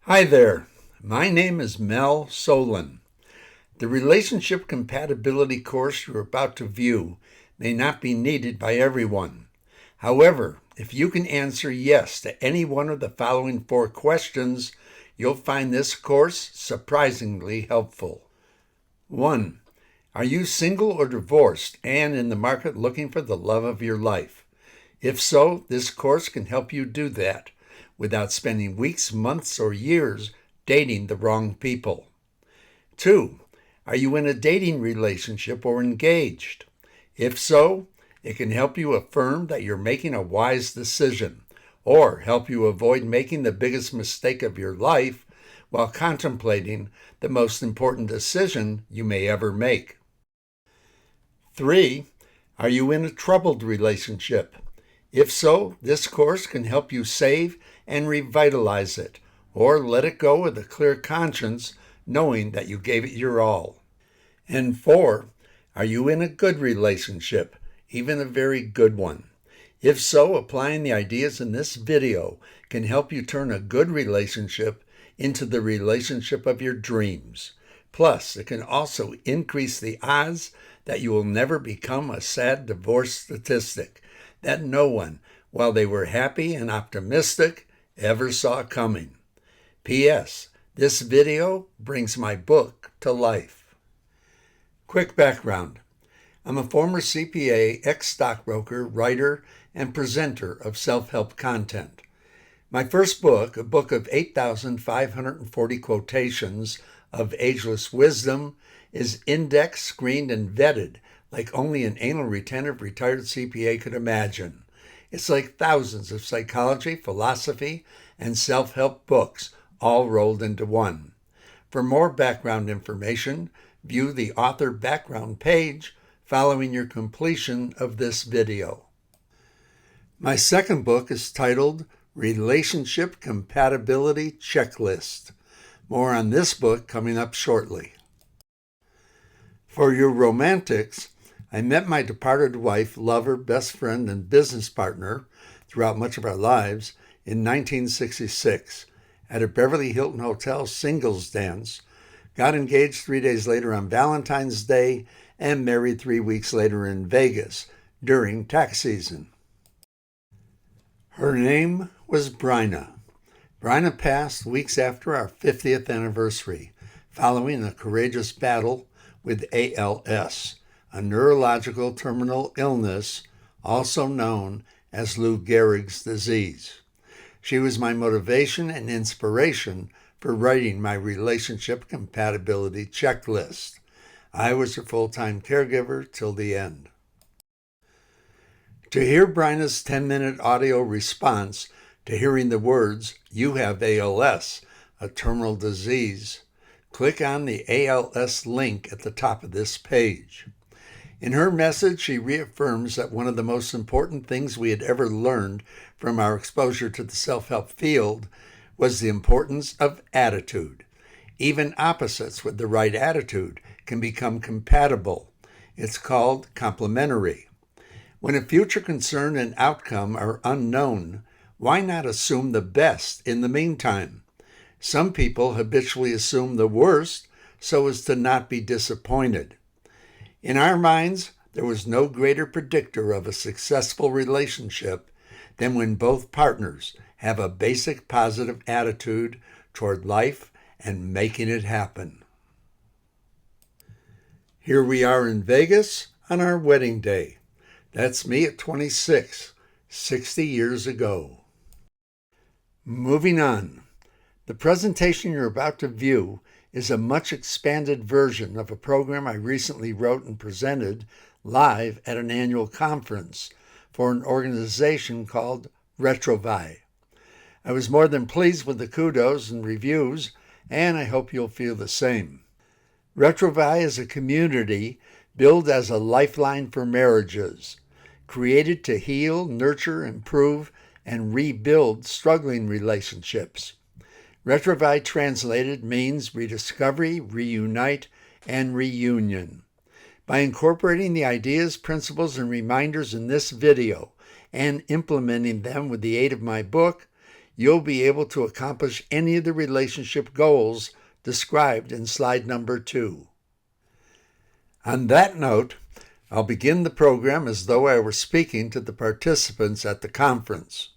Hi there, my name is Mel Solon. The Relationship Compatibility course you're about to view may not be needed by everyone. However, if you can answer yes to any one of the following 4 questions, you'll find this course surprisingly helpful. 1. Are you single or divorced and in the market looking for the love of your life? If so, this course can help you do that without spending weeks, months, or years dating the wrong people. 2. Are you in a dating relationship or engaged? If so, it can help you affirm that you're making a wise decision, or help you avoid making the biggest mistake of your life while contemplating the most important decision you may ever make. 3. Are you in a troubled relationship? If so, this course can help you save and revitalize it, or let it go with a clear conscience, knowing that you gave it your all. And 4, are you in a good relationship, even a very good one? If so, applying the ideas in this video can help you turn a good relationship into the relationship of your dreams. Plus, it can also increase the odds that you will never become a sad divorce statistic that no one, while they were happy and optimistic, ever saw coming. P.S. This video brings my book to life. Quick background. I'm a former CPA, ex-stockbroker, writer, and presenter of self-help content. My first book, a book of 8,540 quotations of ageless wisdom, is indexed, screened, and vetted like only an anal retentive retired CPA could imagine. It's like thousands of psychology, philosophy, and self-help books all rolled into one. For more background information, view the author background page following your completion of this video. My second book is titled Relationship Compatibility Checklist. More on this book coming up shortly. For your romantics, I met my departed wife, lover, best friend, and business partner throughout much of our lives in 1966 at a Beverly Hilton Hotel singles dance, got engaged 3 days later on Valentine's Day, and married 3 weeks later in Vegas during tax season. Her name was Bryna. Bryna passed weeks after our 50th anniversary, following a courageous battle with ALS, a neurological terminal illness also known as Lou Gehrig's disease. She was my motivation and inspiration for writing my relationship compatibility checklist. I was her full-time caregiver till the end. To hear Bryna's 10-minute audio response to hearing the words, "You have ALS, a terminal disease," click on the ALS link at the top of this page. In her message, she reaffirms that one of the most important things we had ever learned from our exposure to the self-help field was the importance of attitude. Even opposites with the right attitude can become compatible. It's called complementary. When a future concern and outcome are unknown, why not assume the best in the meantime? Some people habitually assume the worst so as to not be disappointed. In our minds, there was no greater predictor of a successful relationship than when both partners have a basic positive attitude toward life and making it happen. Here we are in Vegas on our wedding day. That's me at 26, 60 years ago. Moving on. The presentation you're about to view is a much expanded version of a program I recently wrote and presented live at an annual conference for an organization called Retrovi. I was more than pleased with the kudos and reviews, and I hope you'll feel the same. Retrovi is a community billed as a lifeline for marriages, created to heal, nurture, improve, and rebuild struggling relationships. Retrovi translated means rediscovery, reunite, and reunion. By incorporating the ideas, principles, and reminders in this video and implementing them with the aid of my book, you'll be able to accomplish any of the relationship goals described in slide number 2. On that note, I'll begin the program as though I were speaking to the participants at the conference.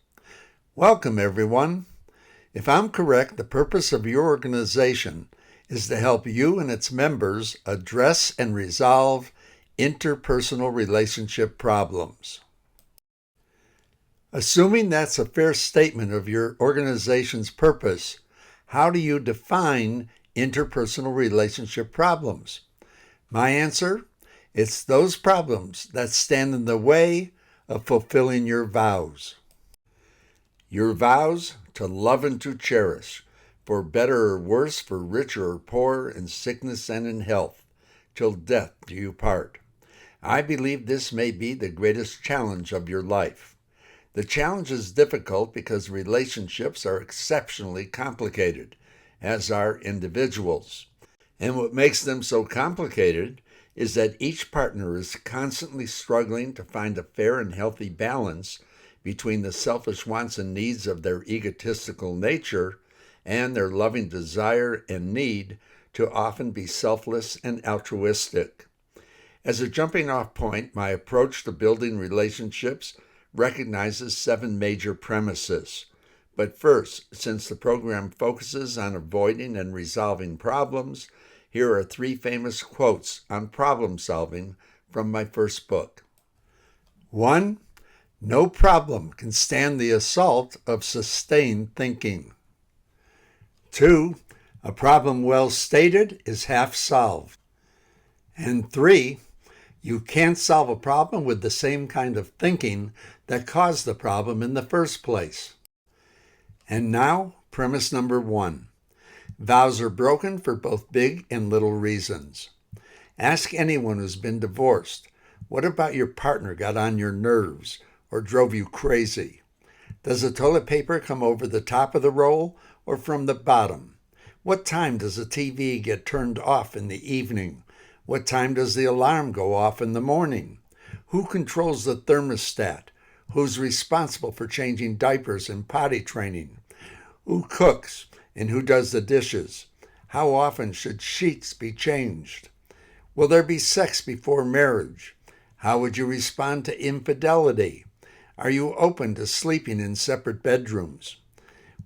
Welcome, everyone. If I'm correct, the purpose of your organization is to help you and its members address and resolve interpersonal relationship problems. Assuming that's a fair statement of your organization's purpose, how do you define interpersonal relationship problems? My answer? It's those problems that stand in the way of fulfilling your vows. Your vows to love and to cherish, for better or worse, for richer or poorer, in sickness and in health, till death do you part. I believe this may be the greatest challenge of your life. The challenge is difficult because relationships are exceptionally complicated, as are individuals. And what makes them so complicated is that each partner is constantly struggling to find a fair and healthy balance between the selfish wants and needs of their egotistical nature and their loving desire and need to often be selfless and altruistic. As a jumping-off point, my approach to building relationships recognizes 7 major premises. But first, since the program focuses on avoiding and resolving problems, here are 3 famous quotes on problem solving from my first book. 1. No problem can stand the assault of sustained thinking. 2. A problem well stated is half solved. And 3. You can't solve a problem with the same kind of thinking that caused the problem in the first place. And now, premise number 1. Vows are broken for both big and little reasons. Ask anyone who's been divorced, what about your partner got on your nerves or drove you crazy? Does the toilet paper come over the top of the roll or from the bottom? What time does the TV get turned off in the evening? What time does the alarm go off in the morning? Who controls the thermostat? Who's responsible for changing diapers and potty training? Who cooks and who does the dishes? How often should sheets be changed? Will there be sex before marriage? How would you respond to infidelity? Are you open to sleeping in separate bedrooms?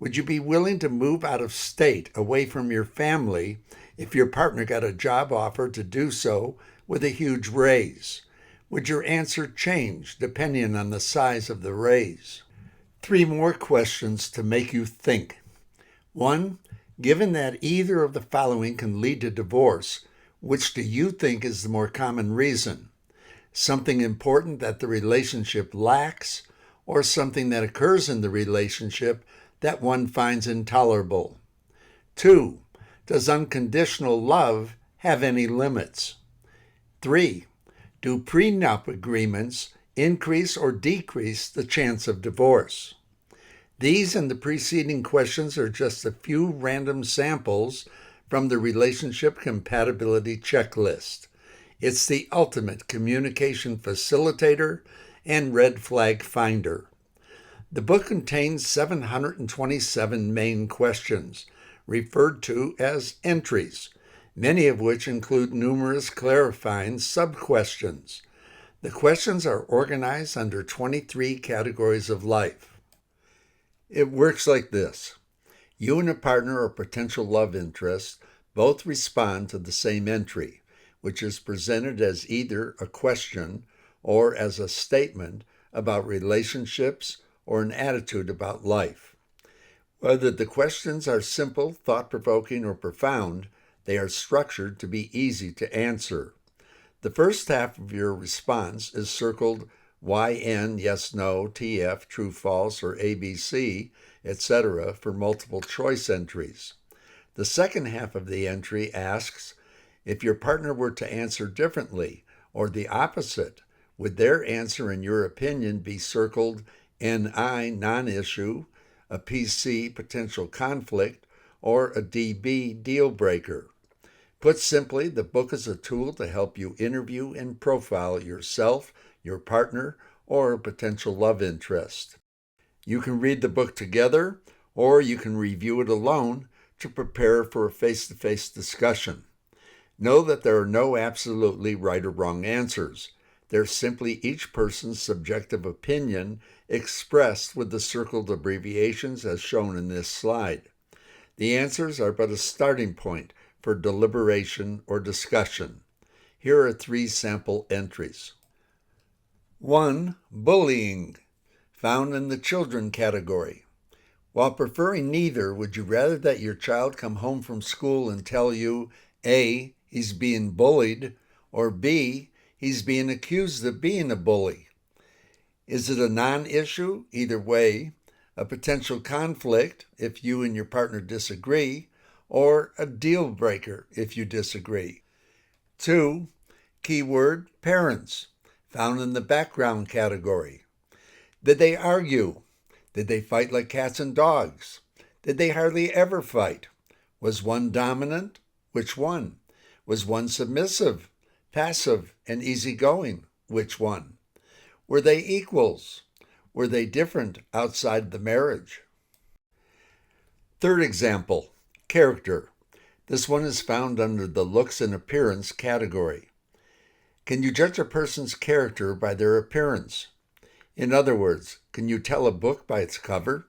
Would you be willing to move out of state, away from your family, if your partner got a job offer to do so with a huge raise? Would your answer change depending on the size of the raise? 3 more questions to make you think. 1. Given that either of the following can lead to divorce, which do you think is the more common reason? Something important that the relationship lacks, or something that occurs in the relationship that one finds intolerable? 2. Does unconditional love have any limits? 3. Do prenup agreements increase or decrease the chance of divorce? These and the preceding questions are just a few random samples from the Relationship Compatibility Checklist. It's the ultimate communication facilitator and red flag finder. The book contains 727 main questions, referred to as entries, many of which include numerous clarifying sub-questions. The questions are organized under 23 categories of life. It works like this. You and a partner or potential love interest both respond to the same entry, which is presented as either a question or as a statement about relationships or an attitude about life. Whether the questions are simple, thought-provoking, or profound, they are structured to be easy to answer. The first half of your response is circled YN, yes, no, TF, true, false, or ABC, etc. for multiple choice entries. The second half of the entry asks, if your partner were to answer differently or the opposite, would their answer, in your opinion, be circled NI, non-issue, a PC, potential conflict, or a DB, deal breaker? Put simply, the book is a tool to help you interview and profile yourself, your partner, or a potential love interest. You can read the book together or you can review it alone to prepare for a face-to-face discussion. Know that there are no absolutely right or wrong answers. There's simply each person's subjective opinion expressed with the circled abbreviations as shown in this slide. The answers are but a starting point for deliberation or discussion. Here are 3 sample entries. 1. Bullying, found in the children category. While preferring neither, would you rather that your child come home from school and tell you, A, he's being bullied, or B, he's being accused of being a bully? Is it a non-issue? Either way, a potential conflict if you and your partner disagree, or a deal breaker if you disagree. 2. Keyword parents, found in the background category. Did they argue? Did they fight like cats and dogs? Did they hardly ever fight? Was one dominant? Which one? Was one submissive, passive, and easygoing? Which one? Were they equals? Were they different outside the marriage? Third example, character. This one is found under the looks and appearance category. Can you judge a person's character by their appearance? In other words, can you tell a book by its cover?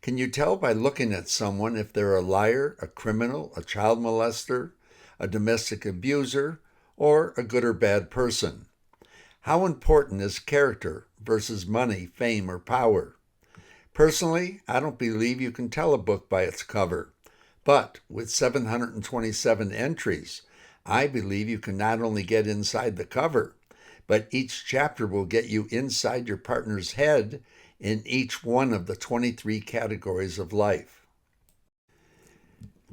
Can you tell by looking at someone if they're a liar, a criminal, a child molester, a domestic abuser, or a good or bad person? How important is character versus money, fame, or power? Personally, I don't believe you can tell a book by its cover. But with 727 entries, I believe you can not only get inside the cover, but each chapter will get you inside your partner's head in each one of the 23 categories of life.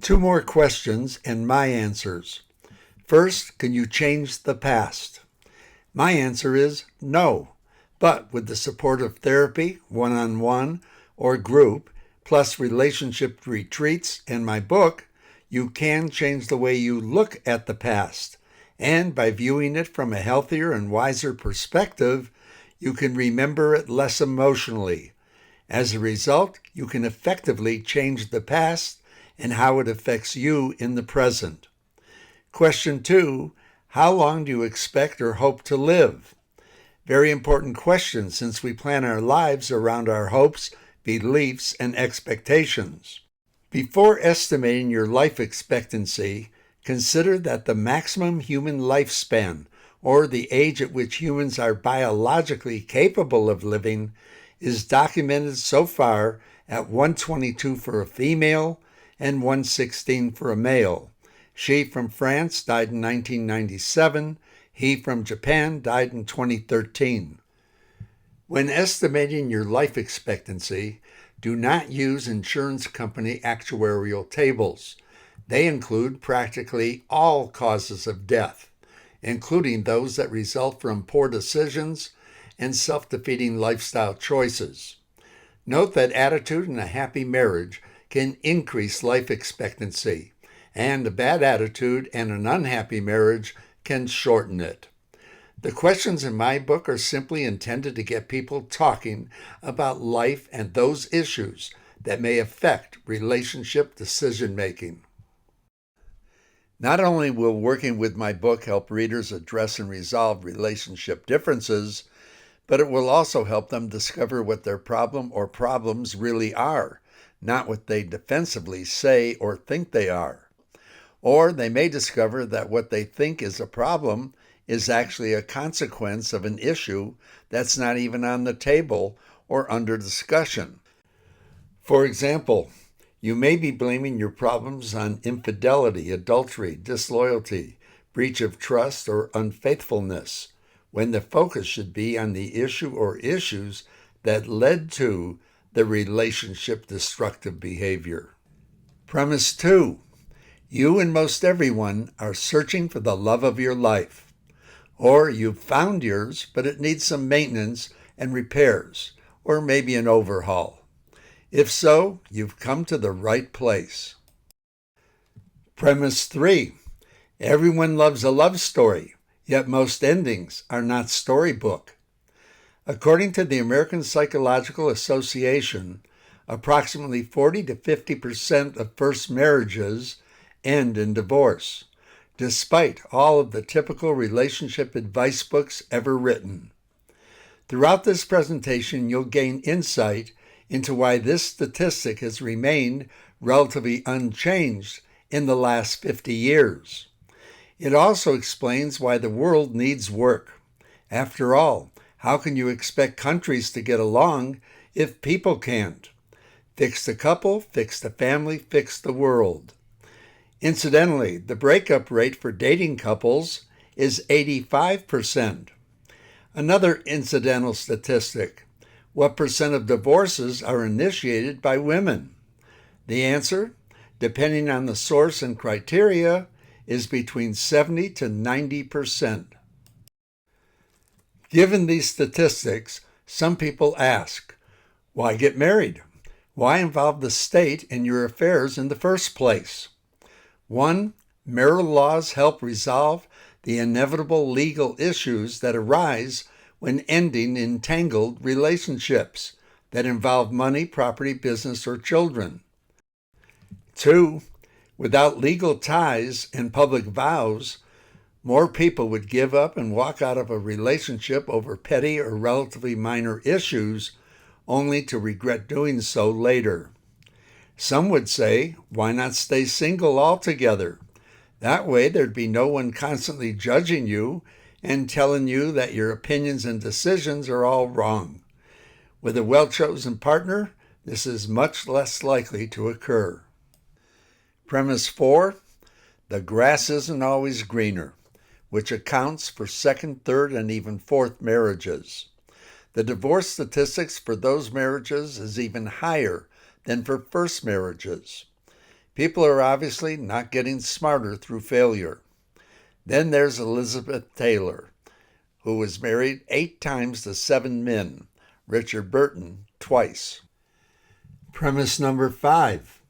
2 more questions and my answers. First, can you change the past? My answer is no, but with the support of therapy, one-on-one, or group, plus relationship retreats and my book, you can change the way you look at the past. And by viewing it from a healthier and wiser perspective, you can remember it less emotionally. As a result, you can effectively change the past and how it affects you in the present. Question 2, how long do you expect or hope to live? Very important question since we plan our lives around our hopes, beliefs, and expectations. Before estimating your life expectancy, consider that the maximum human lifespan, or the age at which humans are biologically capable of living, is documented so far at 122 for a female and 116 for a male. She from France died in 1997. He from Japan died in 2013. When estimating your life expectancy, do not use insurance company actuarial tables. They include practically all causes of death, including those that result from poor decisions and self-defeating lifestyle choices. Note that attitude in a happy marriage can increase life expectancy, and a bad attitude and an unhappy marriage can shorten it. The questions in my book are simply intended to get people talking about life and those issues that may affect relationship decision-making. Not only will working with my book help readers address and resolve relationship differences, but it will also help them discover what their problem or problems really are, not what they defensively say or think they are. Or they may discover that what they think is a problem is actually a consequence of an issue that's not even on the table or under discussion. For example, you may be blaming your problems on infidelity, adultery, disloyalty, breach of trust, or unfaithfulness, when the focus should be on the issue or issues that led to the relationship destructive behavior. Premise 2. You and most everyone are searching for the love of your life. Or you've found yours, but it needs some maintenance and repairs, or maybe an overhaul. If so, you've come to the right place. Premise 3. Everyone loves a love story, yet most endings are not storybook. According to the American Psychological Association, approximately 40 to 50% of first marriages end in divorce, despite all of the typical relationship advice books ever written. Throughout this presentation, you'll gain insight into why this statistic has remained relatively unchanged in the last 50 years. It also explains why the world needs work. After all, how can you expect countries to get along if people can't? Fix the couple, fix the family, fix the world. Incidentally, the breakup rate for dating couples is 85%. Another incidental statistic: what percent of divorces are initiated by women? The answer, depending on the source and criteria, is between 70 to 90%. Given these statistics, some people ask, why get married? Why involve the state in your affairs in the first place? 1. Marital laws help resolve the inevitable legal issues that arise when ending entangled relationships that involve money, property, business, or children. 2. Without legal ties and public vows, more people would give up and walk out of a relationship over petty or relatively minor issues, only to regret doing so later. Some would say, why not stay single altogether? That way there'd be no one constantly judging you and telling you that your opinions and decisions are all wrong. With a well-chosen partner, this is much less likely to occur. Premise 4, the grass isn't always greener, which accounts for second, third, and even fourth marriages. The divorce statistics for those marriages is even higher than for first marriages. People are obviously not getting smarter through failure. Then there's Elizabeth Taylor, who was married 8 times to 7 men, Richard Burton twice. Premise number 5.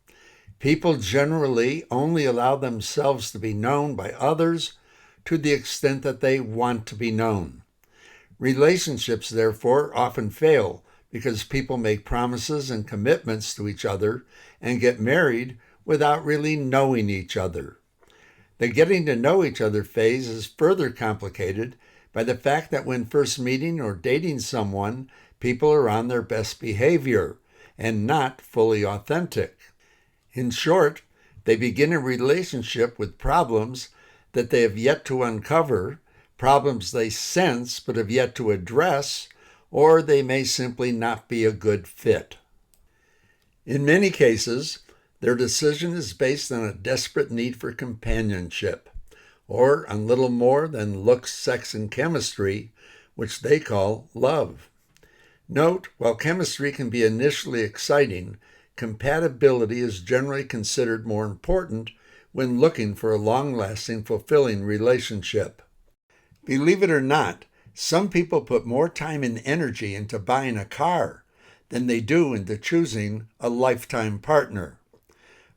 People generally only allow themselves to be known by others to the extent that they want to be known. Relationships, therefore, often fail because people make promises and commitments to each other and get married without really knowing each other. The getting to know each other phase is further complicated by the fact that when first meeting or dating someone, people are on their best behavior and not fully authentic. In short, they begin a relationship with problems that they have yet to uncover, problems they sense but have yet to address, or they may simply not be a good fit. In many cases, their decision is based on a desperate need for companionship, or on little more than looks, sex, and chemistry, which they call love. Note, while chemistry can be initially exciting, compatibility is generally considered more important when looking for a long-lasting, fulfilling relationship. Believe it or not, some people put more time and energy into buying a car than they do into choosing a lifetime partner.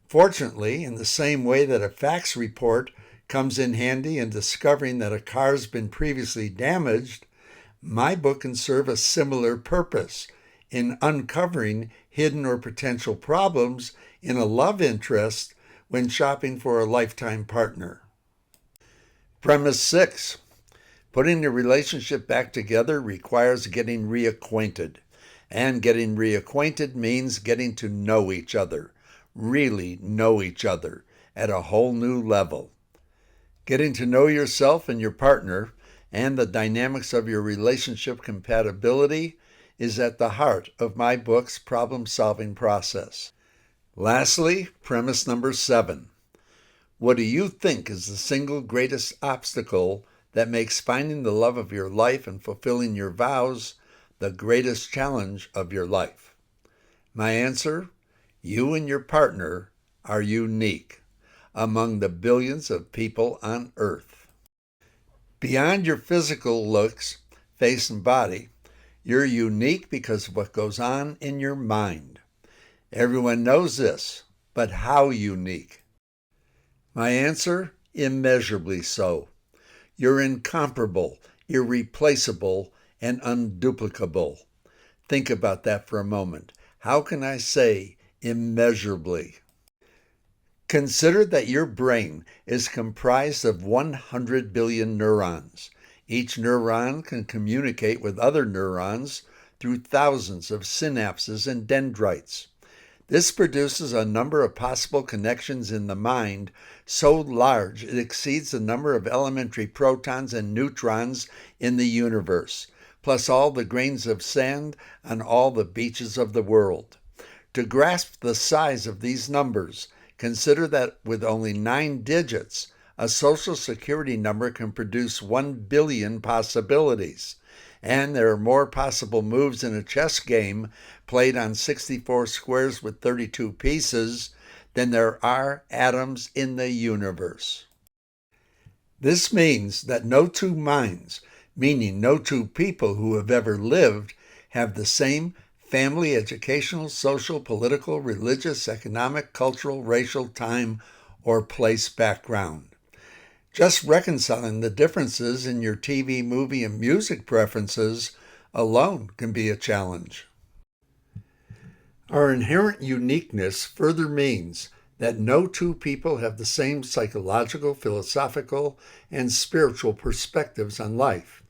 Fortunately, in the same way that a fax report comes in handy in discovering that a car's been previously damaged, my book can serve a similar purpose in uncovering hidden or potential problems in a love interest when shopping for a lifetime partner. Premise 6. Putting the relationship back together requires getting reacquainted. And getting reacquainted means getting to know each other, really know each other, at a whole new level. Getting to know yourself and your partner and the dynamics of your relationship compatibility is at the heart of my book's problem-solving process. Lastly, premise number 7. What do you think is the single greatest obstacle that makes finding the love of your life and fulfilling your vows the greatest challenge of your life? My answer, you and your partner are unique among the billions of people on Earth. Beyond your physical looks, face and body, you're unique because of what goes on in your mind. Everyone knows this, but how unique? My answer, immeasurably so. You're incomparable, irreplaceable, and unduplicable. Think about that for a moment. How can I say immeasurably? Consider that your brain is comprised of 100 billion neurons. Each neuron can communicate with other neurons through thousands of synapses and dendrites. This produces a number of possible connections in the mind so large it exceeds the number of elementary protons and neutrons in the universe, plus all the grains of sand on all the beaches of the world. To grasp the size of these numbers, consider that with only 9 digits, a Social Security number can produce 1 billion possibilities. And there are more possible moves in a chess game played on 64 squares with 32 pieces than there are atoms in the universe. This means that no two minds, meaning no two people who have ever lived, have the same family, educational, social, political, religious, economic, cultural, racial, time, or place background. Just reconciling the differences in your TV, movie, and music preferences alone can be a challenge. Our inherent uniqueness further means that no two people have the same psychological, philosophical, and spiritual perspectives on life.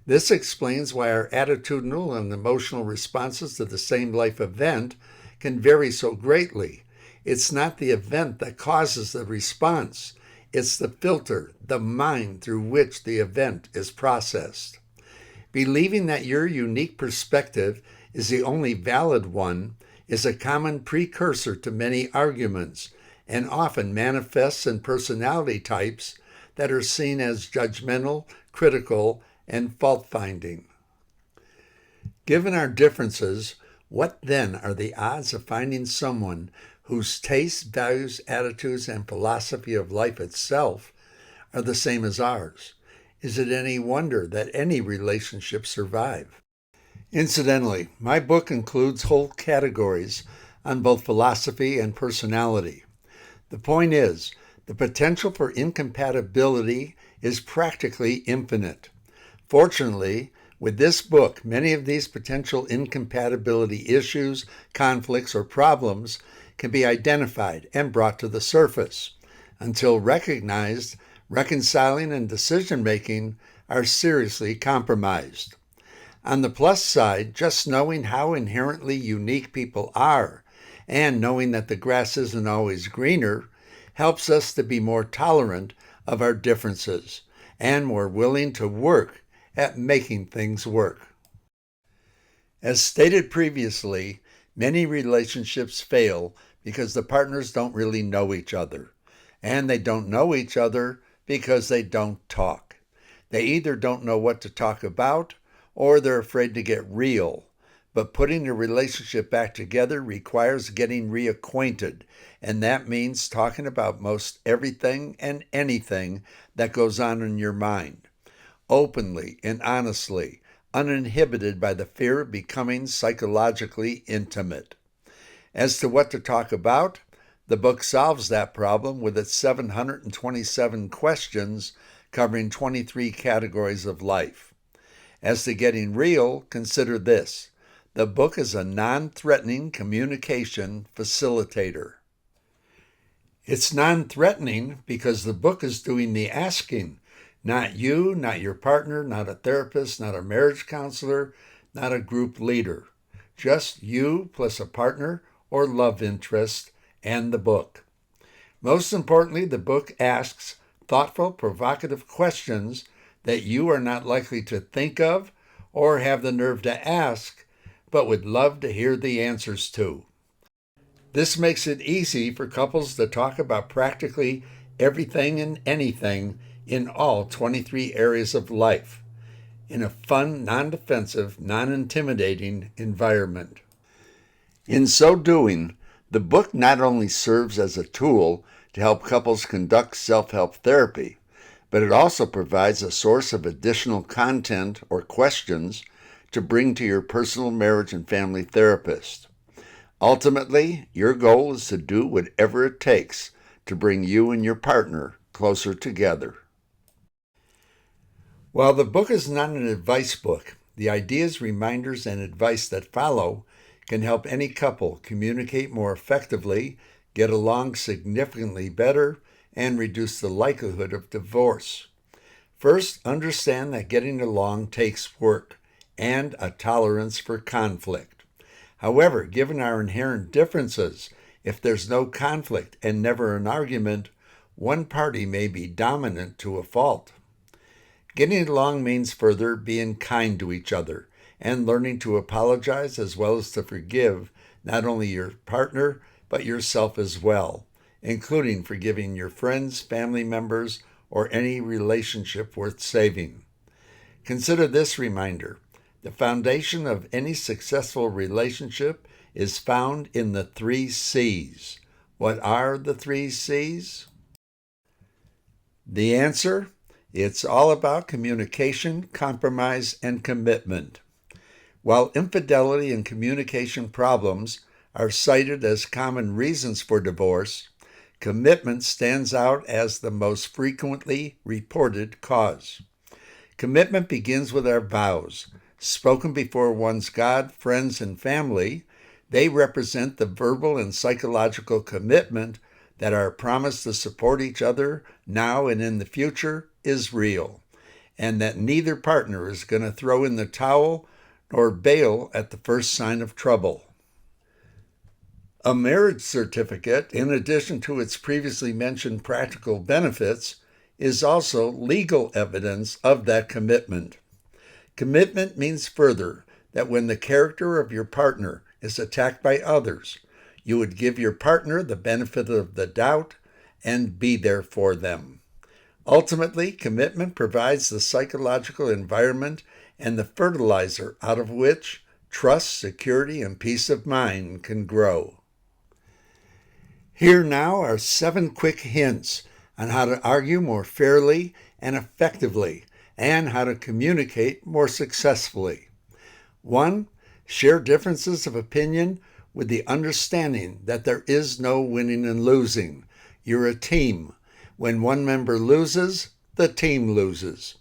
This explains why our attitudinal and emotional responses to the same life event can vary so greatly. It's not the event that causes the response. It's the filter, the mind through which the event is processed. Believing that your unique perspective is the only valid one is a common precursor to many arguments and often manifests in personality types that are seen as judgmental, critical, and fault-finding. Given our differences, what then are the odds of finding someone whose tastes, values, attitudes, and philosophy of life itself are the same as ours? Is it any wonder that any relationships survive? Incidentally, my book includes whole categories on both philosophy and personality. The point is, the potential for incompatibility is practically infinite. Fortunately, with this book, many of these potential incompatibility issues, conflicts, or problems can be identified and brought to the surface. Until recognized, reconciling and decision-making are seriously compromised. On the plus side, just knowing how inherently unique people are and knowing that the grass isn't always greener helps us to be more tolerant of our differences and more willing to work at making things work. As stated previously, many relationships fail because the partners don't really know each other, and they don't know each other because they don't talk. They either don't know what to talk about or they're afraid to get real. But putting the relationship back together requires getting reacquainted, and that means talking about most everything and anything that goes on in your mind, openly and honestly, uninhibited by the fear of becoming psychologically intimate. As to what to talk about, the book solves that problem with its 727 questions covering 23 categories of life. As to getting real, consider this. The book is a non-threatening communication facilitator. It's non-threatening because the book is doing the asking. Not you, not your partner, not a therapist, not a marriage counselor, not a group leader. Just you plus a partner or love interest and the book. Most importantly, the book asks thoughtful, provocative questions that you are not likely to think of or have the nerve to ask, but would love to hear the answers to. This makes it easy for couples to talk about practically everything and anything in all 23 areas of life in a fun, non-defensive, non-intimidating environment. In so doing, the book not only serves as a tool to help couples conduct self-help therapy, but it also provides a source of additional content or questions to bring to your personal marriage and family therapist. Ultimately, your goal is to do whatever it takes to bring you and your partner closer together. While the book is not an advice book, the ideas, reminders, and advice that follow can help any couple communicate more effectively, get along significantly better, and reduce the likelihood of divorce. First, understand that getting along takes work and a tolerance for conflict. However, given our inherent differences, if there's no conflict and never an argument, one party may be dominant to a fault. Getting along means further being kind to each other and learning to apologize as well as to forgive not only your partner, but yourself as well, including forgiving your friends, family members, or any relationship worth saving. Consider this reminder. The foundation of any successful relationship is found in the 3 C's. What are the 3 C's? The answer? It's all about communication, compromise, and commitment. While infidelity and communication problems are cited as common reasons for divorce, commitment stands out as the most frequently reported cause. Commitment begins with our vows. Spoken before one's God, friends, and family, they represent the verbal and psychological commitment that our promise to support each other now and in the future is real, and that neither partner is going to throw in the towel nor bail at the first sign of trouble. A marriage certificate, in addition to its previously mentioned practical benefits, is also legal evidence of that commitment. Commitment means further that when the character of your partner is attacked by others, you would give your partner the benefit of the doubt and be there for them. Ultimately, commitment provides the psychological environment and the fertilizer out of which trust, security, and peace of mind can grow. Here now are 7 quick hints on how to argue more fairly and effectively, and how to communicate more successfully. 1. Share differences of opinion with the understanding that there is no winning and losing. You're a team. When one member loses, the team loses.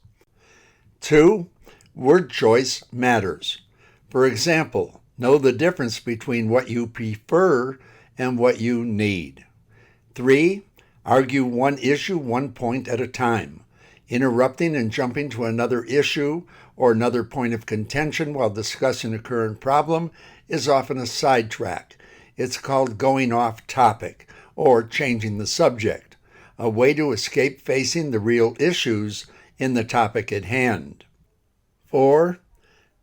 2. Word choice matters. For example, know the difference between what you prefer and what you need. 3. Argue one issue, one point at a time. Interrupting and jumping to another issue or another point of contention while discussing a current problem is often a sidetrack. It's called going off topic or changing the subject, a way to escape facing the real issues in the topic at hand. 4.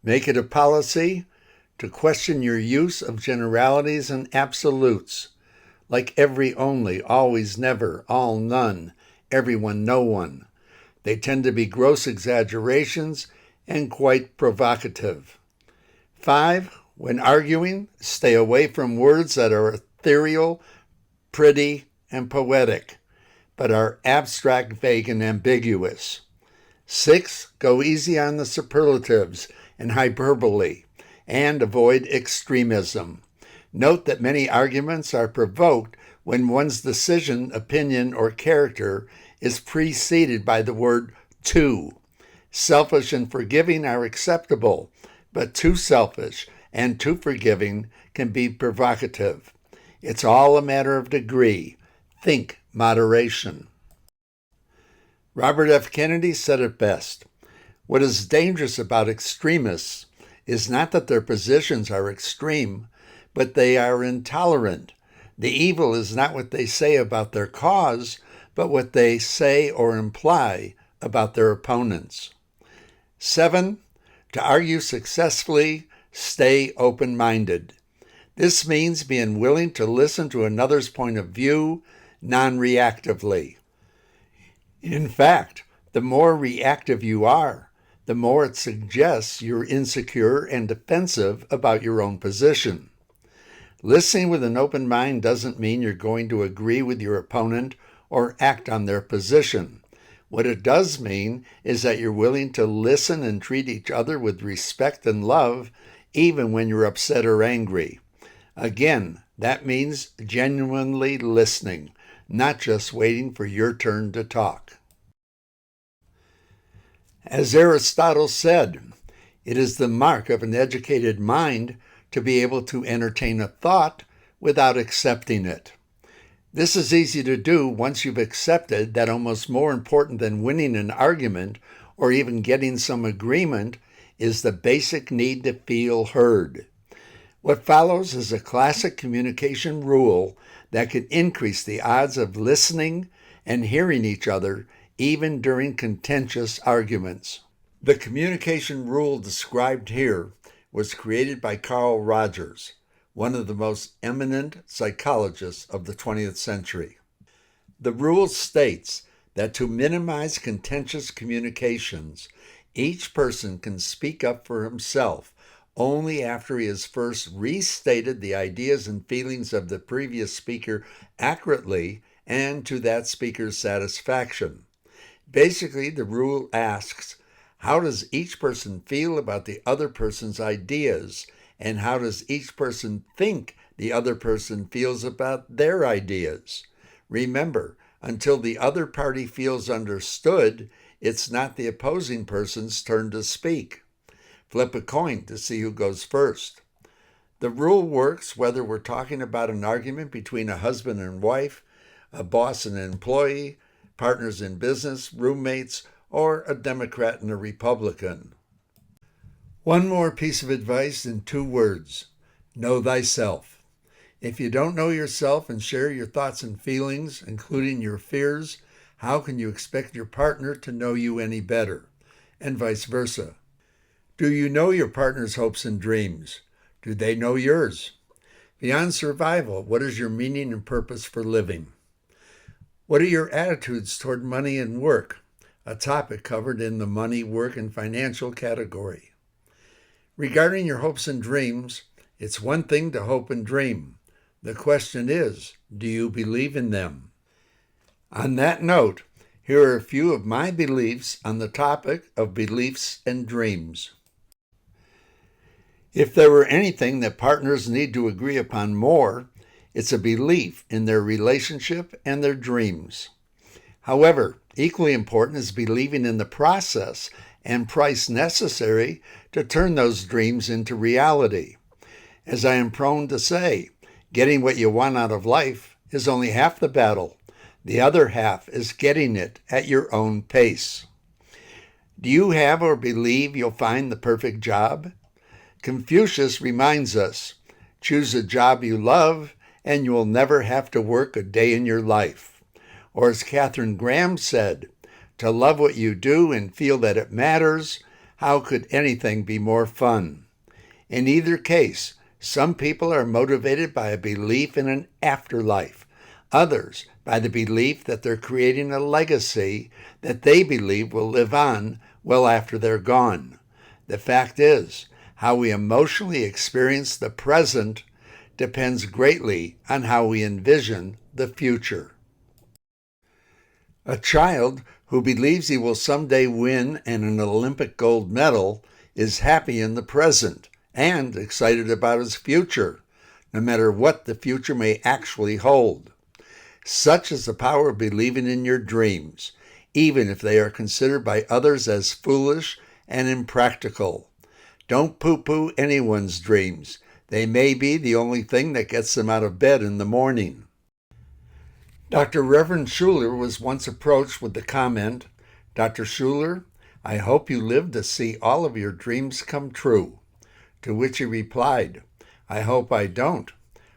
Make it a policy to question your use of generalities and absolutes, like every, only, always, never, all, none, everyone, no one. They tend to be gross exaggerations and quite provocative. 5. When arguing, stay away from words that are ethereal, pretty, and poetic, but are abstract, vague, and ambiguous. 6. Go easy on the superlatives and hyperbole, and avoid extremism. Note that many arguments are provoked when one's decision, opinion, or character is preceded by the word too. Selfish and forgiving are acceptable, but too selfish and too forgiving can be provocative. It's all a matter of degree. Think moderation. Robert F. Kennedy said it best. What is dangerous about extremists is not that their positions are extreme, but they are intolerant. The evil is not what they say about their cause, but what they say or imply about their opponents. 7. To argue successfully, stay open-minded. This means being willing to listen to another's point of view non-reactively. In fact, the more reactive you are, the more it suggests you're insecure and defensive about your own position. Listening with an open mind doesn't mean you're going to agree with your opponent or act on their position. What it does mean is that you're willing to listen and treat each other with respect and love, even when you're upset or angry. Again, that means genuinely listening, not just waiting for your turn to talk. As Aristotle said, it is the mark of an educated mind to be able to entertain a thought without accepting it. This is easy to do once you've accepted that almost more important than winning an argument or even getting some agreement is the basic need to feel heard. What follows is a classic communication rule that can increase the odds of listening and hearing each other even during contentious arguments. The communication rule described here was created by Carl Rogers, one of the most eminent psychologists of the 20th century. The rule states that to minimize contentious communications, each person can speak up for himself only after he has first restated the ideas and feelings of the previous speaker accurately and to that speaker's satisfaction. Basically, the rule asks, how does each person feel about the other person's ideas, and how does each person think the other person feels about their ideas? Remember, until the other party feels understood, it's not the opposing person's turn to speak. Flip a coin to see who goes first. The rule works whether we're talking about an argument between a husband and wife, a boss and an employee, partners in business, roommates, or a Democrat and a Republican. One more piece of advice in 2 words: know thyself. If you don't know yourself and share your thoughts and feelings, including your fears, how can you expect your partner to know you any better? And vice versa. Do you know your partner's hopes and dreams? Do they know yours? Beyond survival, what is your meaning and purpose for living? What are your attitudes toward money and work? A topic covered in the money, work, and financial category. Regarding your hopes and dreams, it's one thing to hope and dream. The question is, do you believe in them? On that note, here are a few of my beliefs on the topic of beliefs and dreams. If there were anything that partners need to agree upon more, it's a belief in their relationship and their dreams. However, equally important is believing in the process and price necessary to turn those dreams into reality. As I am prone to say, getting what you want out of life is only half the battle. The other half is getting it at your own pace. Do you have or believe you'll find the perfect job? Confucius reminds us, choose a job you love and you will never have to work a day in your life. Or as Katharine Graham said, to love what you do and feel that it matters, how could anything be more fun? In either case, some people are motivated by a belief in an afterlife, others by the belief that they're creating a legacy that they believe will live on well after they're gone. The fact is, how we emotionally experience the present depends greatly on how we envision the future. A child who believes he will someday win an Olympic gold medal is happy in the present and excited about his future, no matter what the future may actually hold. Such is the power of believing in your dreams, even if they are considered by others as foolish and impractical. Don't poo-poo anyone's dreams. They may be the only thing that gets them out of bed in the morning. Dr. Reverend Schuller was once approached with the comment, "Dr. Schuller, I hope you live to see all of your dreams come true." To which he replied, "I hope I don't,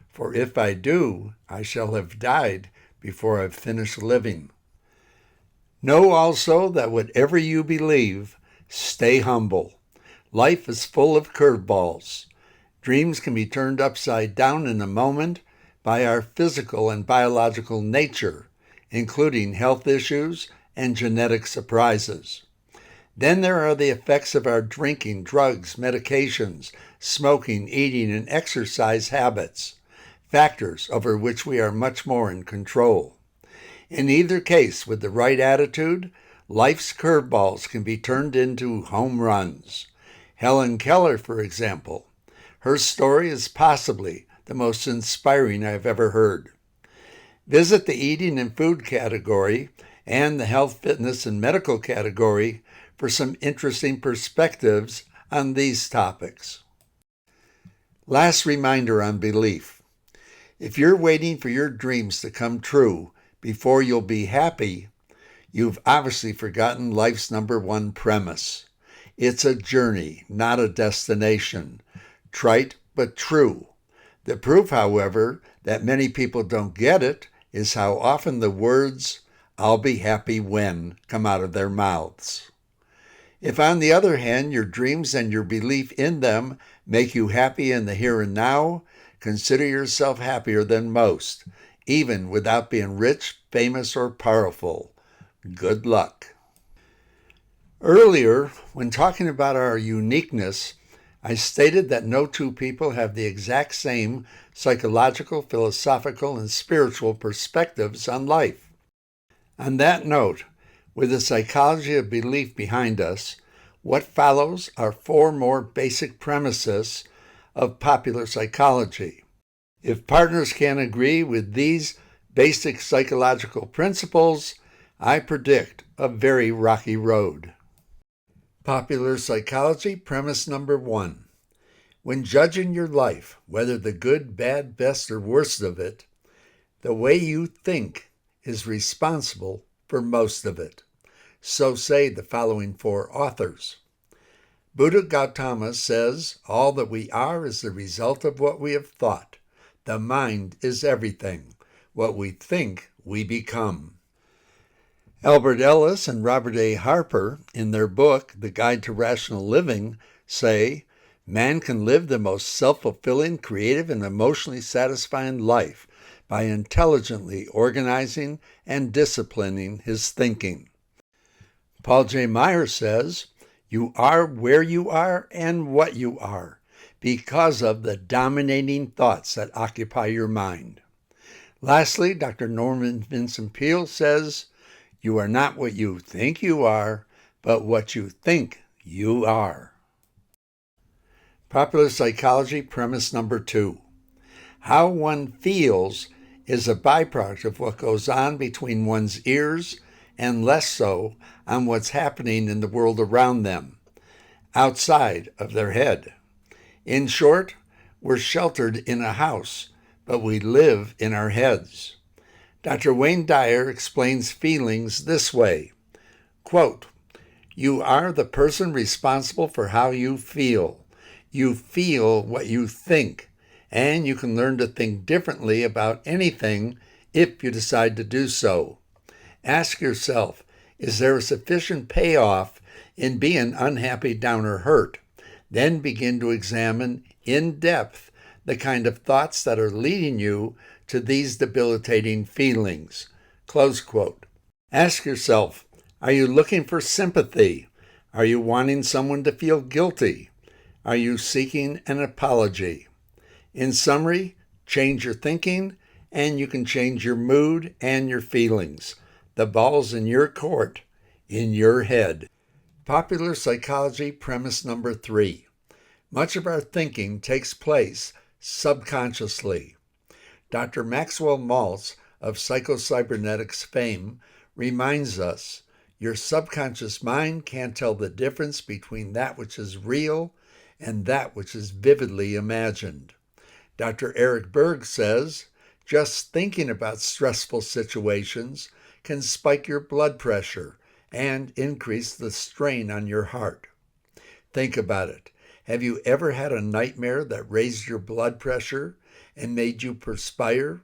for if I do, I shall have died before I've finished living." Know also that whatever you believe, stay humble. Life is full of curveballs. Dreams can be turned upside down in a moment by our physical and biological nature, including health issues and genetic surprises. Then there are the effects of our drinking, drugs, medications, smoking, eating, and exercise habits, factors over which we are much more in control. In either case, with the right attitude, life's curveballs can be turned into home runs. Helen Keller, for example, her story is possibly the most inspiring I've ever heard. Visit the eating and food category and the health, fitness, and medical category for some interesting perspectives on these topics. Last reminder on belief. If you're waiting for your dreams to come true before you'll be happy, you've obviously forgotten life's number one premise. It's a journey, not a destination. Trite, but true. The proof, however, that many people don't get it is how often the words, "I'll be happy when," come out of their mouths. If, on the other hand, your dreams and your belief in them make you happy in the here and now, consider yourself happier than most, even without being rich, famous, or powerful. Good luck. Earlier, when talking about our uniqueness, I stated that no two people have the exact same psychological, philosophical, and spiritual perspectives on life. On that note, with the psychology of belief behind us, what follows are 4 more basic premises of popular psychology. If partners can't agree with these basic psychological principles, I predict a very rocky road. Popular psychology premise number 1. When judging your life, whether the good, bad, best, or worst of it, the way you think is responsible for most of it. So say the following 4 authors. Buddha Gautama says, all that we are is the result of what we have thought. The mind is everything. What we think, we become. Albert Ellis and Robert A. Harper, in their book, The Guide to Rational Living, say, man can live the most self-fulfilling, creative, and emotionally satisfying life by intelligently organizing and disciplining his thinking. Paul J. Meyer says, you are where you are and what you are because of the dominating thoughts that occupy your mind. Lastly, Dr. Norman Vincent Peale says, you are not what you think you are, but what you think you are. Popular psychology premise number 2. How one feels is a byproduct of what goes on between one's ears and less so on what's happening in the world around them, outside of their head. In short, we're sheltered in a house, but we live in our heads. Dr. Wayne Dyer explains feelings this way, quote, you are the person responsible for how you feel. You feel what you think, and you can learn to think differently about anything if you decide to do so. Ask yourself, is there a sufficient payoff in being unhappy, down, or hurt? Then begin to examine in depth the kind of thoughts that are leading you to these debilitating feelings. Close quote. Ask yourself, are you looking for sympathy? Are you wanting someone to feel guilty? Are you seeking an apology? In summary, change your thinking and you can change your mood and your feelings. The ball's in your court, in your head. Popular psychology premise number 3. Much of our thinking takes place subconsciously. Dr. Maxwell Maltz of psychocybernetics fame reminds us, your subconscious mind can't tell the difference between that which is real and that which is vividly imagined. Dr. Eric Berg says, just thinking about stressful situations can spike your blood pressure and increase the strain on your heart. Think about it. Have you ever had a nightmare that raised your blood pressure and made you perspire?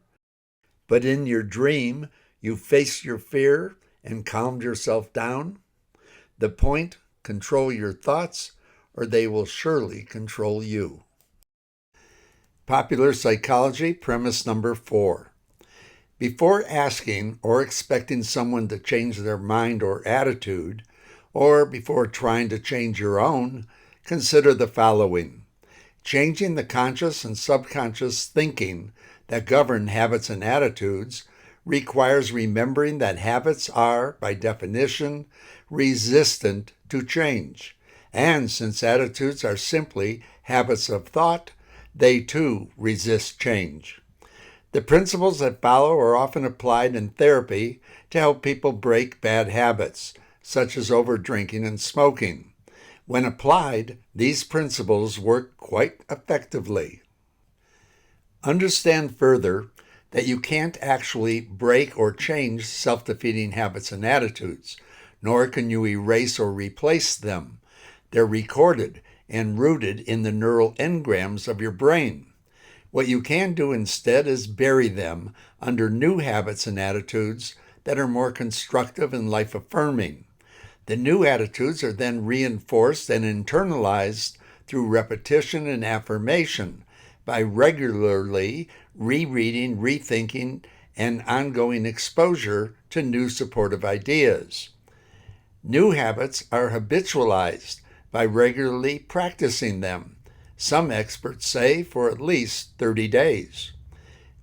But in your dream, you faced your fear and calmed yourself down? The point, control your thoughts, or they will surely control you. Popular psychology premise number 4. Before asking or expecting someone to change their mind or attitude, or before trying to change your own, consider the following. Changing the conscious and subconscious thinking that govern habits and attitudes requires remembering that habits are, by definition, resistant to change. And since attitudes are simply habits of thought, they too resist change. The principles that follow are often applied in therapy to help people break bad habits, such as overdrinking and smoking. When applied, these principles work quite effectively. Understand further that you can't actually break or change self-defeating habits and attitudes, nor can you erase or replace them. They're recorded and rooted in the neural engrams of your brain. What you can do instead is bury them under new habits and attitudes that are more constructive and life-affirming. The new attitudes are then reinforced and internalized through repetition and affirmation by regularly rereading, rethinking, and ongoing exposure to new supportive ideas. New habits are habitualized by regularly practicing them. Some experts say for at least 30 days.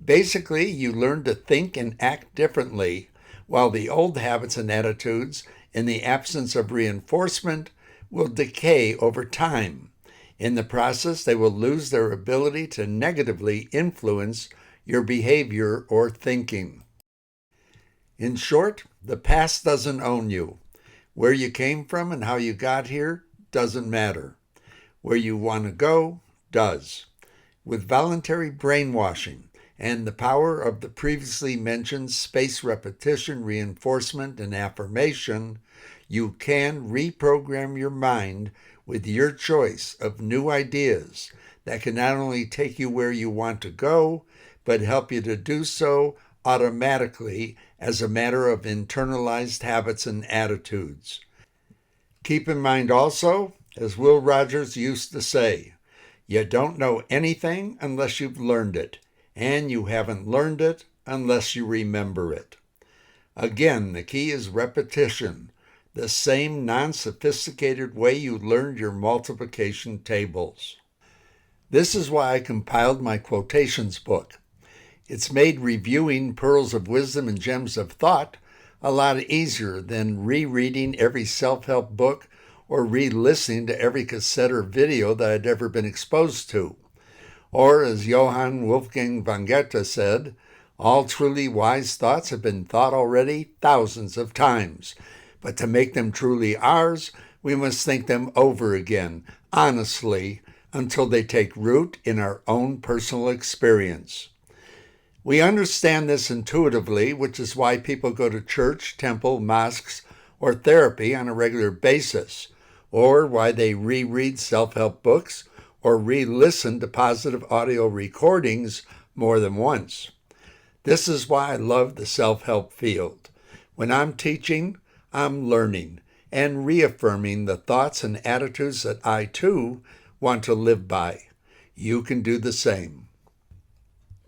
Basically, you learn to think and act differently, while the old habits and attitudes, in the absence of reinforcement, will decay over time. In the process, they will lose their ability to negatively influence your behavior or thinking. In short, the past doesn't own you. Where you came from and how you got here doesn't matter. Where you want to go does. With voluntary brainwashing and the power of the previously mentioned space repetition, reinforcement, and affirmation, you can reprogram your mind with your choice of new ideas that can not only take you where you want to go, but help you to do so automatically as a matter of internalized habits and attitudes. Keep in mind also, as Will Rogers used to say, you don't know anything unless you've learned it, and you haven't learned it unless you remember it. Again, the key is repetition, the same non-sophisticated way you learned your multiplication tables. This is why I compiled my quotations book. It's made reviewing pearls of wisdom and gems of thought a lot easier than rereading every self-help book or re-listening to every cassette or video that I'd ever been exposed to. Or, as Johann Wolfgang von Goethe said, all truly wise thoughts have been thought already thousands of times, but to make them truly ours, we must think them over again, honestly, until they take root in our own personal experience. We understand this intuitively, which is why people go to church, temple, mosques, or therapy on a regular basis, or why they reread self-help books or re-listen to positive audio recordings more than once. This is why I love the self-help field. When I'm teaching, I'm learning and reaffirming the thoughts and attitudes that I, too, want to live by. You can do the same.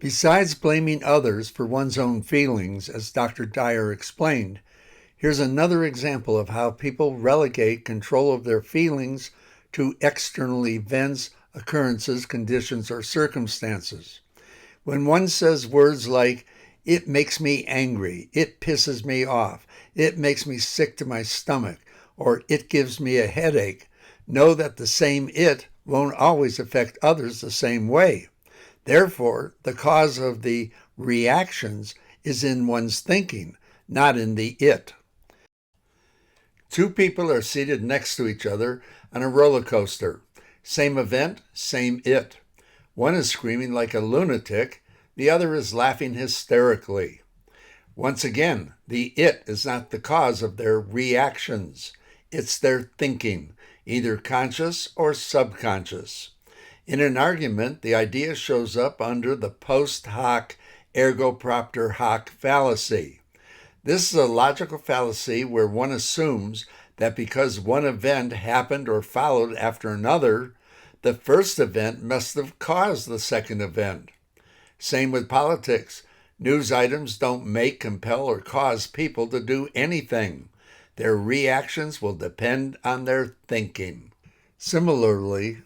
Besides blaming others for one's own feelings, as Dr. Dyer explained, here's another example of how people relegate control of their feelings to external events, occurrences, conditions, or circumstances. When one says words like, "It makes me angry," "It pisses me off," "It makes me sick to my stomach," or "It gives me a headache," know that the same "it" won't always affect others the same way. Therefore, the cause of the reactions is in one's thinking, not in the "it." Two people are seated next to each other on a roller coaster. Same event, same "it." One is screaming like a lunatic, the other is laughing hysterically. Once again, the "it" is not the cause of their reactions. It's their thinking, either conscious or subconscious. In an argument, the idea shows up under the post hoc ergo propter hoc fallacy. This is a logical fallacy where one assumes that because one event happened or followed after another, the first event must have caused the second event. Same with politics. News items don't make, compel, or cause people to do anything. Their reactions will depend on their thinking. Similarly,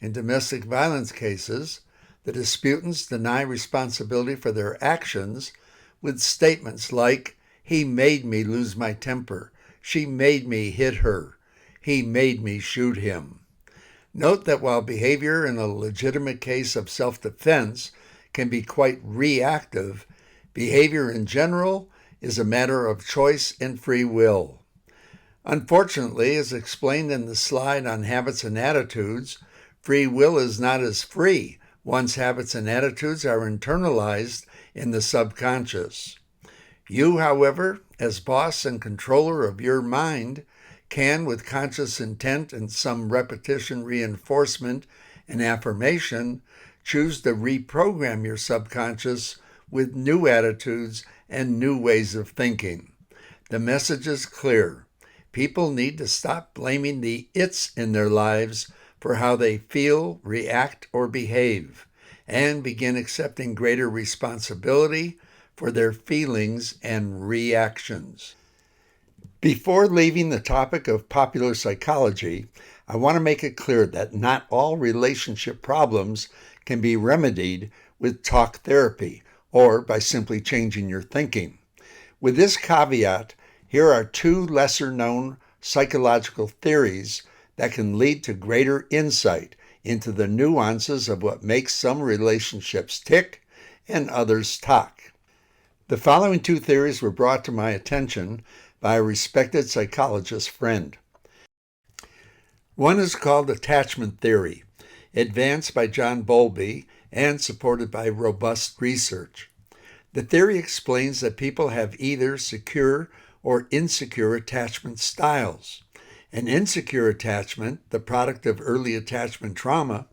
in domestic violence cases, the disputants deny responsibility for their actions with statements like, "He made me lose my temper," "She made me hit her," "He made me shoot him." Note that while behavior in a legitimate case of self-defense can be quite reactive, behavior in general is a matter of choice and free will. Unfortunately, as explained in the slide on habits and attitudes, free will is not as free One's habits and attitudes are internalized in the subconscious. You, however, as boss and controller of your mind, can, with conscious intent and some repetition, reinforcement, and affirmation, choose to reprogram your subconscious with new attitudes and new ways of thinking. The message is clear. People need to stop blaming the it's in their lives for how they feel, react, or behave, and begin accepting greater responsibility for their feelings and reactions. Before leaving the topic of popular psychology, I want to make it clear that not all relationship problems can be remedied with talk therapy or by simply changing your thinking. With this caveat, here are two lesser-known psychological theories that can lead to greater insight into the nuances of what makes some relationships tick and others talk. The following two theories were brought to my attention by a respected psychologist friend. One is called attachment theory, advanced by John Bowlby and supported by robust research. The theory explains that people have either secure or insecure attachment styles. An insecure attachment, the product of early attachment trauma,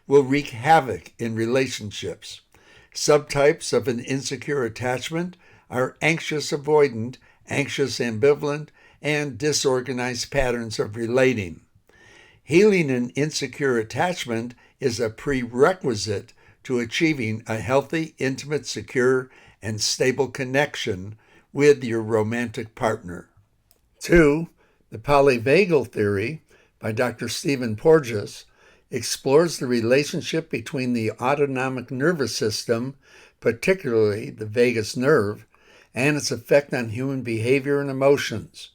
will wreak havoc in relationships. Subtypes of an insecure attachment are anxious avoidant, anxious ambivalent, and disorganized patterns of relating. Healing an insecure attachment is a prerequisite to achieving a healthy, intimate, secure, and stable connection with your romantic partner. 2. The polyvagal theory by Dr. Stephen Porges explores the relationship between the autonomic nervous system, particularly the vagus nerve, and its effect on human behavior and emotions.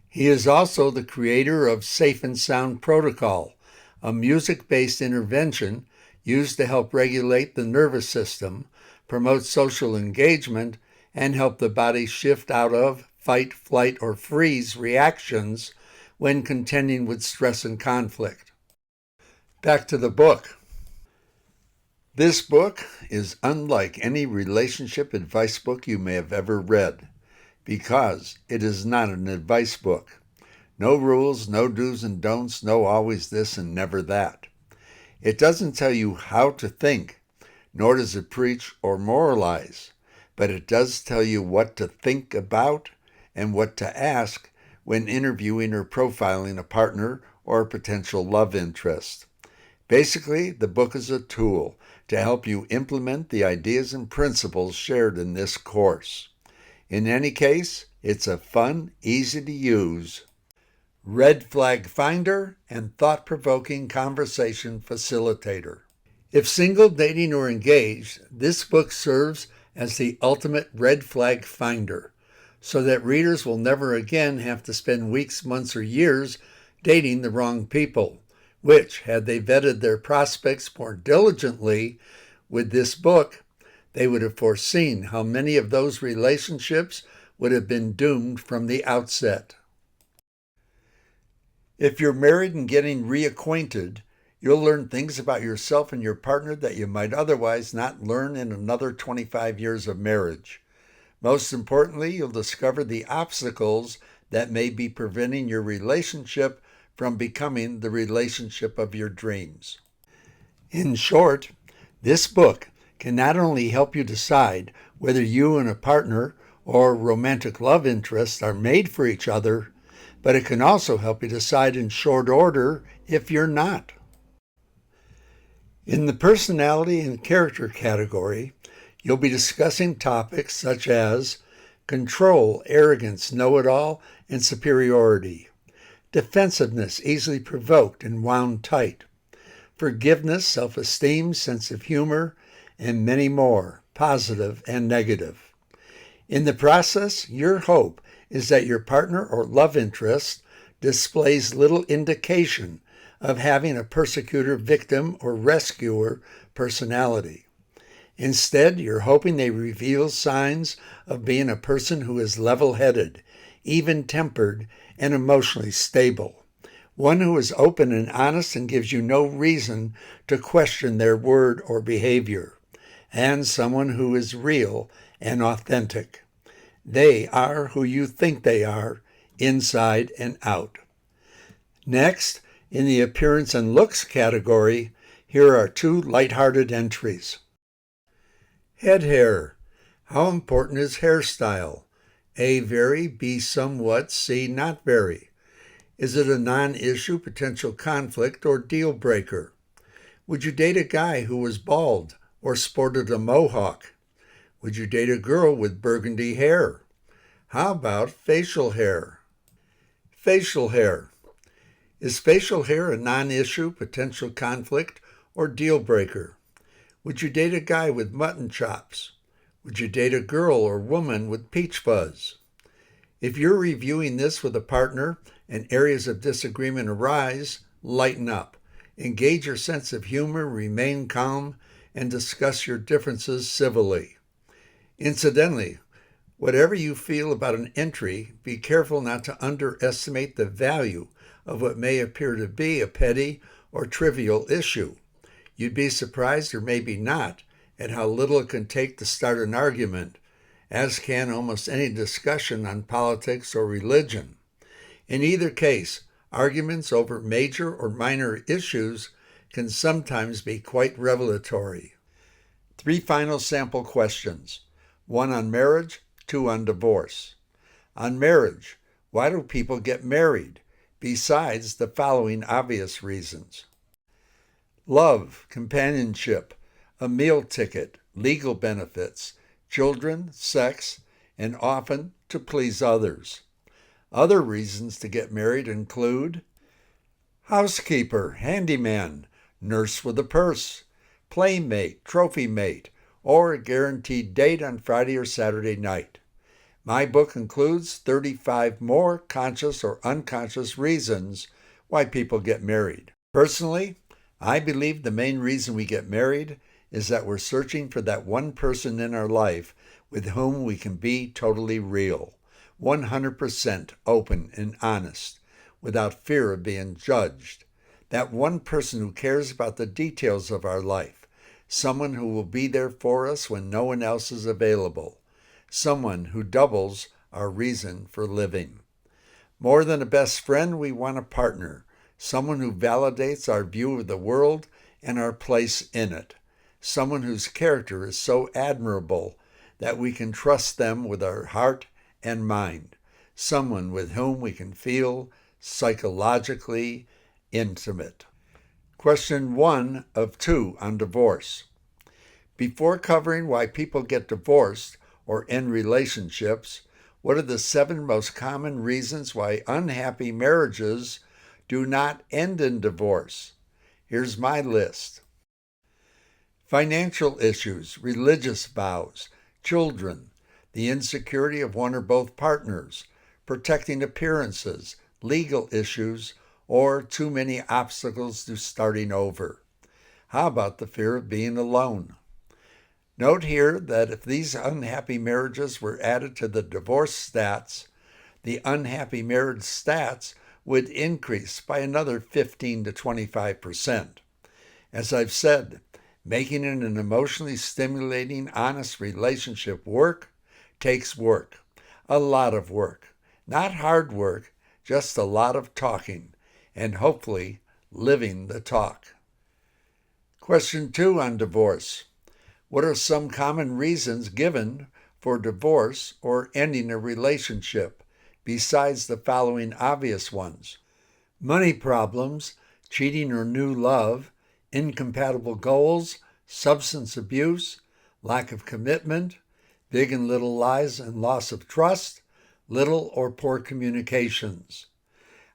He is also the creator of Safe and Sound Protocol, a music-based intervention used to help regulate the nervous system, promote social engagement, and help the body shift out of fight, flight, or freeze reactions when contending with stress and conflict. Back to the book. This book is unlike any relationship advice book you may have ever read, because it is not an advice book. No rules, no do's and don'ts, no always this and never that. It doesn't tell you how to think, nor does it preach or moralize, but it does tell you what to think about and what to ask when interviewing or profiling a partner or a potential love interest. Basically, the book is a tool to help you implement the ideas and principles shared in this course. In any case, it's a fun, easy-to-use red flag finder and thought-provoking conversation facilitator. If single, dating, or engaged, this book serves as the ultimate red flag finder, so that readers will never again have to spend weeks, months, or years dating the wrong people, which, had they vetted their prospects more diligently with this book, they would have foreseen how many of those relationships would have been doomed from the outset. If you're married and getting reacquainted, you'll learn things about yourself and your partner that you might otherwise not learn in another 25 years of marriage. Most importantly, you'll discover the obstacles that may be preventing your relationship from becoming the relationship of your dreams. In short, this book can not only help you decide whether you and a partner or romantic love interest are made for each other, but it can also help you decide in short order if you're not. In the personality and character category, you'll be discussing topics such as control, arrogance, know-it-all, and superiority, defensiveness, easily provoked and wound tight, forgiveness, self-esteem, sense of humor, and many more, positive and negative. In the process, your hope is that your partner or love interest displays little indication of having a persecutor, victim, or rescuer personality. Instead, you're hoping they reveal signs of being a person who is level-headed, even-tempered, and emotionally stable, one who is open and honest and gives you no reason to question their word or behavior, and someone who is real and authentic. They are who you think they are, inside and out. Next, in the appearance and looks category, here are 2 lighthearted entries. Head hair. How important is hairstyle? A, very, B, somewhat, C, not very. Is it a non-issue, potential conflict, or deal breaker? Would you date a guy who was bald or sported a mohawk? Would you date a girl with burgundy hair? How about facial hair? Facial hair. Is facial hair a non-issue, potential conflict, or deal breaker? Would you date a guy with mutton chops? Would you date a girl or woman with peach fuzz? If you're reviewing this with a partner and areas of disagreement arise, lighten up. Engage your sense of humor, remain calm, and discuss your differences civilly. Incidentally, whatever you feel about an entry, be careful not to underestimate the value of what may appear to be a petty or trivial issue. You'd be surprised, or maybe not, at how little it can take to start an argument, as can almost any discussion on politics or religion. In either case, arguments over major or minor issues can sometimes be quite revelatory. 3 final sample questions. 1 on marriage, 2 on divorce. On marriage, why do people get married, besides the following obvious reasons? Love, companionship, a meal ticket, legal benefits, children, sex, and often to please others. Other reasons to get married include housekeeper, handyman, nurse with a purse, playmate, trophy mate, or a guaranteed date on Friday or Saturday night. My book includes 35 more conscious or unconscious reasons why people get married. Personally, I believe the main reason we get married is that we're searching for that one person in our life with whom we can be totally real, 100% open and honest, without fear of being judged. That one person who cares about the details of our life, someone who will be there for us when no one else is available, someone who doubles our reason for living. More than a best friend, we want a partner, someone who validates our view of the world and our place in it, someone whose character is so admirable that we can trust them with our heart and mind, someone with whom we can feel psychologically intimate. Question 1 of 2 on divorce. Before covering why people get divorced or end relationships, what are the 7 most common reasons why unhappy marriages do not end in divorce? Here's my list. Financial issues, religious vows, children, the insecurity of one or both partners, protecting appearances, legal issues, or too many obstacles to starting over. How about the fear of being alone? Note here that if these unhappy marriages were added to the divorce stats, the unhappy marriage stats would increase by another 15 to 25%. As I've said, making it an emotionally stimulating, honest relationship work takes work, a lot of work. Not hard work, just a lot of talking, and hopefully living the talk. Question 2 on divorce. What are some common reasons given for divorce or ending a relationship, besides the following obvious ones? Money problems, cheating or new love, incompatible goals, substance abuse, lack of commitment, big and little lies and loss of trust, little or poor communications.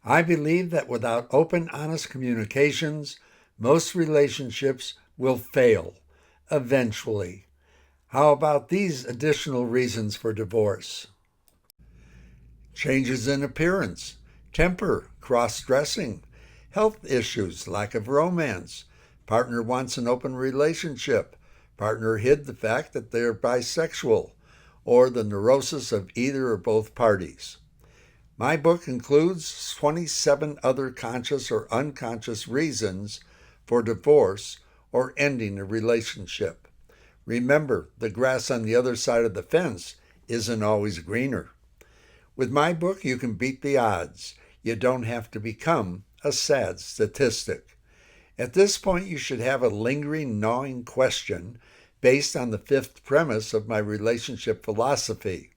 I believe that without open, honest communications, most relationships will fail, eventually. How about these additional reasons for divorce? Changes in appearance, temper, cross-dressing, health issues, lack of romance, partner wants an open relationship, partner hid the fact that they're bisexual, or the neurosis of either or both parties. My book includes 27 other conscious or unconscious reasons for divorce or ending a relationship. Remember, the grass on the other side of the fence isn't always greener. With my book, you can beat the odds. You don't have to become a sad statistic. At this point, you should have a lingering, gnawing question based on the fifth premise of my relationship philosophy.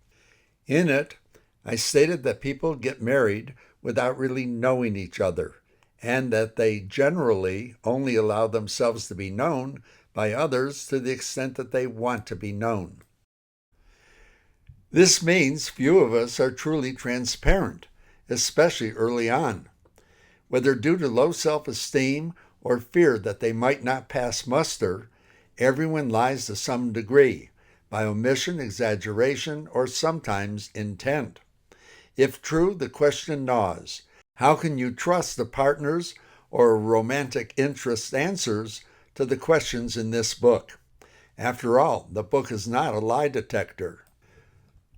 In it, I stated that people get married without really knowing each other, and that they generally only allow themselves to be known by others to the extent that they want to be known. This means few of us are truly transparent, especially early on. Whether due to low self-esteem or fear that they might not pass muster, everyone lies to some degree, by omission, exaggeration, or sometimes intent. If true, the question gnaws. How can you trust the partner's or romantic interest answers to the questions in this book? After all, the book is not a lie detector.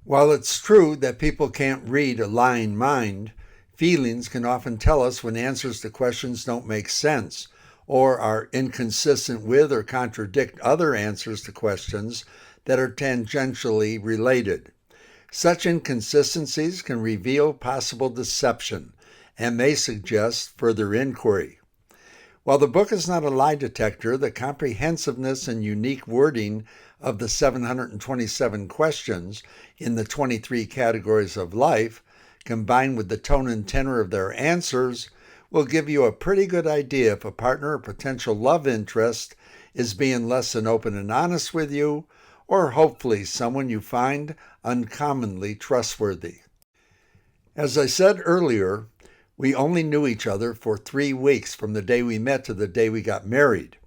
While it's true that people can't read a lying mind, feelings can often tell us when answers to questions don't make sense or are inconsistent with or contradict other answers to questions that are tangentially related. Such inconsistencies can reveal possible deception and may suggest further inquiry. While the book is not a lie detector, the comprehensiveness and unique wording of the 727 questions in the 23 categories of life, combined with the tone and tenor of their answers, will give you a pretty good idea if a partner or potential love interest is being less than open and honest with you, or hopefully someone you find uncommonly trustworthy. As I said earlier, we only knew each other for 3 weeks from the day we met to the day we got married.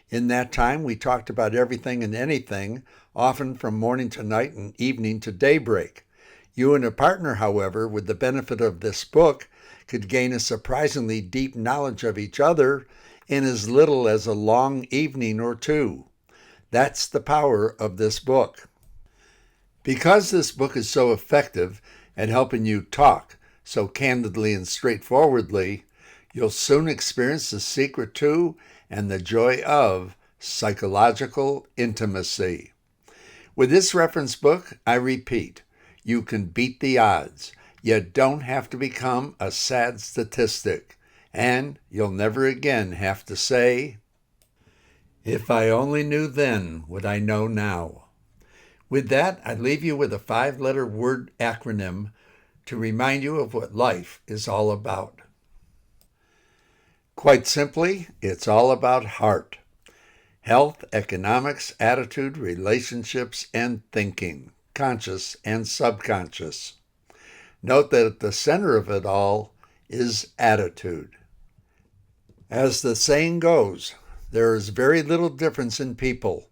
In that time, we talked about everything and anything, often from morning to night and evening to daybreak. You and a partner, however, with the benefit of this book, could gain a surprisingly deep knowledge of each other in as little as a long evening or two. That's the power of this book. Because this book is so effective at helping you talk so candidly and straightforwardly, you'll soon experience the secret to and the joy of psychological intimacy. With this reference book, I repeat, you can beat the odds. You don't have to become a sad statistic, and you'll never again have to say, "If I only knew then what I know now." With that, I leave you with a 5-letter word acronym to remind you of what life is all about. Quite simply, it's all about heart. Health, economics, attitude, relationships, and thinking, conscious and subconscious. Note that at the center of it all is attitude. As the saying goes, there is very little difference in people,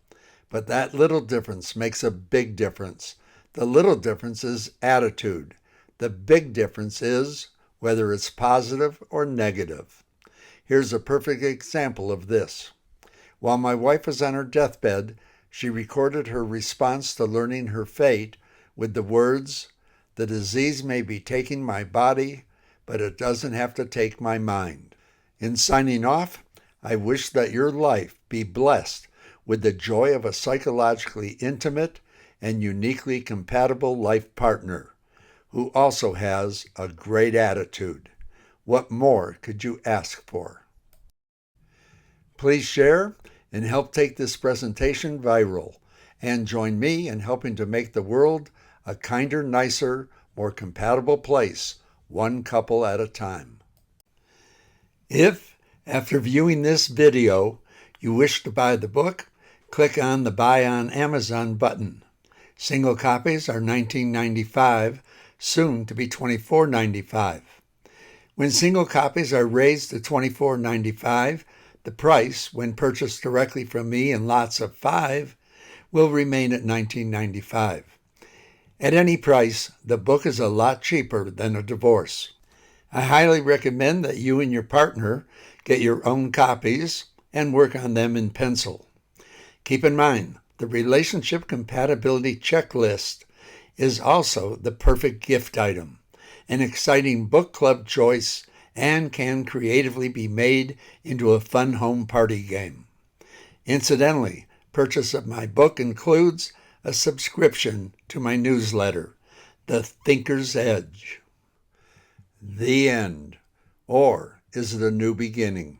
but that little difference makes a big difference. The little difference is attitude. The big difference is whether it's positive or negative. Here's a perfect example of this. While my wife was on her deathbed, she recorded her response to learning her fate with the words, "The disease may be taking my body, but it doesn't have to take my mind." In signing off, I wish that your life be blessed with the joy of a psychologically intimate and uniquely compatible life partner who also has a great attitude. What more could you ask for? Please share and help take this presentation viral, and join me in helping to make the world a kinder, nicer, more compatible place, one couple at a time. If, after viewing this video, you wish to buy the book, click on the Buy on Amazon button. Single copies are $19.95, soon to be $24.95. When single copies are raised to $24.95, the price, when purchased directly from me in lots of 5, will remain at $19.95. At any price, the book is a lot cheaper than a divorce. I highly recommend that you and your partner get your own copies and work on them in pencil. Keep in mind, the relationship compatibility checklist is also the perfect gift item. an exciting book club choice, and can creatively be made into a fun home party game. Incidentally, purchase of my book includes a subscription to my newsletter, The Thinker's Edge. The end. Or is it a new beginning?